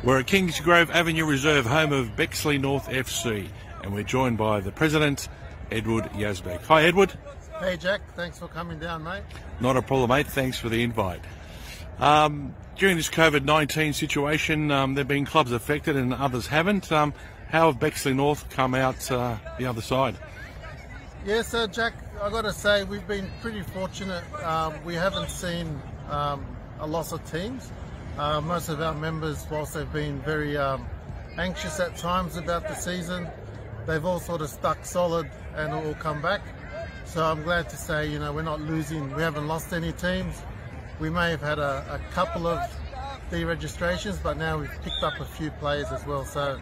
We're at Kingsgrove Avenue Reserve, home of Bexley North FC, and we're joined by the president, Edward Yazbek. Hi, Edward. Hey, Jack. Thanks for coming down, mate. Not a problem, mate. Thanks for the invite. During this COVID-19 situation, there have been clubs affected and others haven't. How have Bexley North come out the other side? Yeah, so Jack, I've got to say we've been pretty fortunate. We haven't seen a loss of teams. Most of our members, whilst they've been very anxious at times about the season, they've all sort of stuck solid and all come back. So I'm glad to say, you know, we're not losing. We haven't lost any teams. We may have had a couple of deregistrations, but now we've picked up a few players as well. So,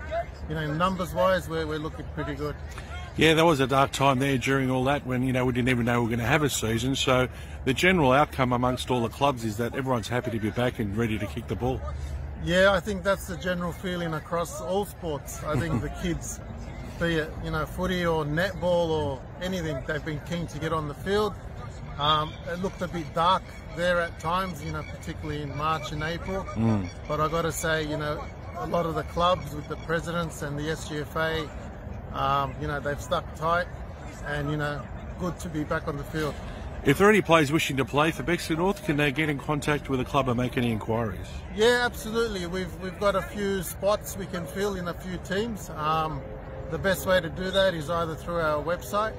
you know, numbers-wise, we're looking pretty good. Yeah, there was a dark time there during all that when, you know, we didn't even know we were going to have a season. So the general outcome amongst all the clubs is that everyone's happy to be back and ready to kick the ball. Yeah, I think that's the general feeling across all sports. I think the kids, be it, you know, footy or netball or anything, they've been keen to get on the field. It looked a bit dark there at times, you know, particularly in March and April. But I got to say, you know, a lot of the clubs with the presidents and the SGFA, you know, they've stuck tight, and, you know, good to be back on the field. If there are any players wishing to play for Bexley North, can they get in contact with the club and make any inquiries? Yeah, absolutely. We've got a few spots we can fill in a few teams. The best way to do that is either through our website,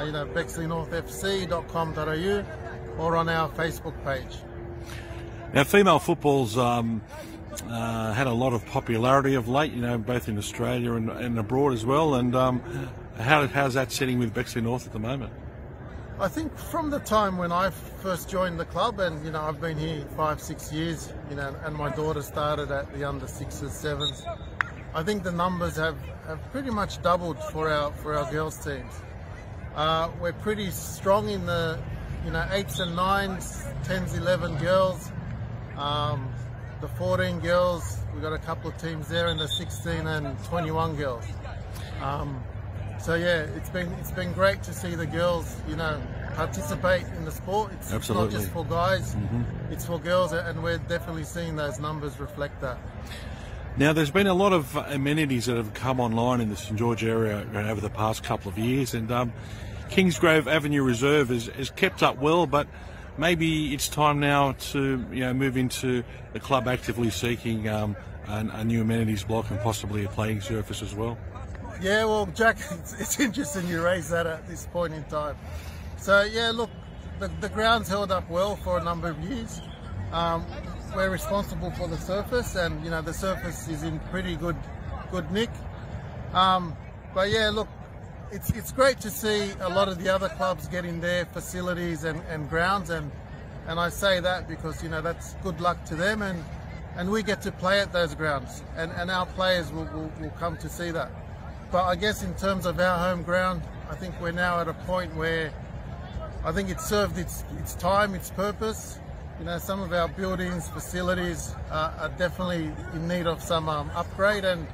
you know, bexleynorthfc.com.au, or on our Facebook page. Now, female football's had a lot of popularity of late, you know, both in Australia and abroad as well. And how's that sitting with Bexley North at the moment? I think from the time when I first joined the club, and, you know, I've been here 5-6 years, you know, and my daughter started at the under 6s, 7s. I think the numbers have pretty much doubled for our girls teams. We're pretty strong in the, you know, 8s and 9s, 10s, 11 girls. The 14 girls, we've got a couple of teams there, and the 16 and 21 girls. So yeah, it's been great to see the girls, you know, participate in the sport. It's Absolutely. Not just for guys, it's for girls, and we're definitely seeing those numbers reflect that. Now, there's been a lot of amenities that have come online in the St George area over the past couple of years, and Kingsgrove Avenue Reserve has kept up well, but maybe it's time now to, you know, move into the club actively seeking a new amenities block and possibly a playing surface as well. Yeah, well, Jack, it's interesting you raise that at this point in time. So yeah, look, the ground's held up well for a number of years. We're responsible for the surface, and, you know, the surface is in pretty good nick. But yeah, look, it's great to see a lot of the other clubs getting their facilities and grounds, and I say that because, you know, that's good luck to them, and we get to play at those grounds, and our players will come to see that. But I guess in terms of our home ground, I think we're now at a point where I think it's served its time, its purpose. You know, some of our buildings, facilities are definitely in need of some upgrade, and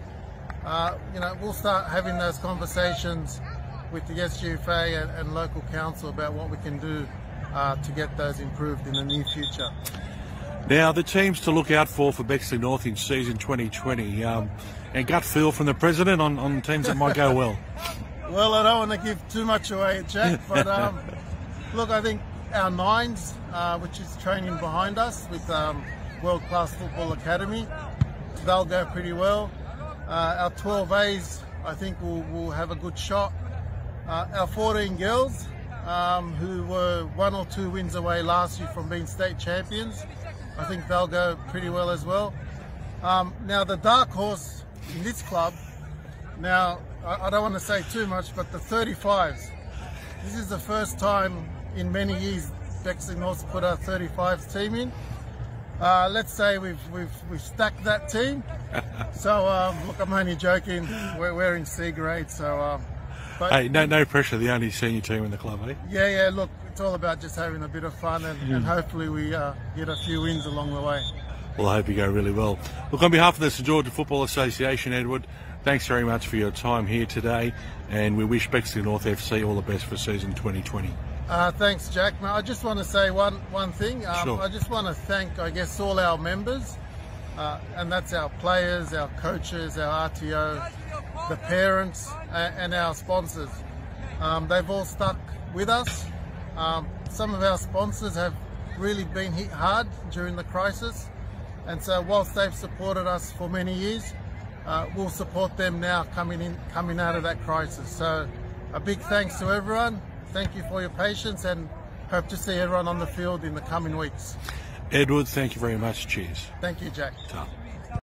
you know, we'll start having those conversations with the SGFA and local council about what we can do to get those improved in the near future. Now, the teams to look out for Bexley North in season 2020, and gut feel from the president on teams that might go well. Well, I don't want to give too much away, Jack, but look, I think our 9s, which is training behind us with World Class Football Academy, they'll go pretty well. Our 12As, I think will have a good shot. Our 14 girls, who were 1 or 2 wins away last year from being state champions, I think they'll go pretty well as well. Now, the dark horse in this club, now, I don't want to say too much, but the 35s. This is the first time in many years Bexley North's put our 35s team in. Let's say we've stacked that team. So look, I'm only joking. We're in C grade, so. But hey, no pressure. The only senior team in the club, eh? Yeah. Look, it's all about just having a bit of fun, and hopefully we get a few wins along the way. Well, I hope you go really well. Look, on behalf of the St George Football Association, Edward, thanks very much for your time here today, and we wish Bexley North FC all the best for season 2020. Thanks, Jack. I just want to say one thing. Sure. I just want to thank, I guess, all our members and that's our players, our coaches, our RTO, the parents, and our sponsors. They've all stuck with us. Some of our sponsors have really been hit hard during the crisis, and so whilst they've supported us for many years, we'll support them now coming out of that crisis. So a big thanks to everyone. Thank you for your patience, and hope to see everyone on the field in the coming weeks. Edward, thank you very much. Cheers. Thank you, Jack. Ta.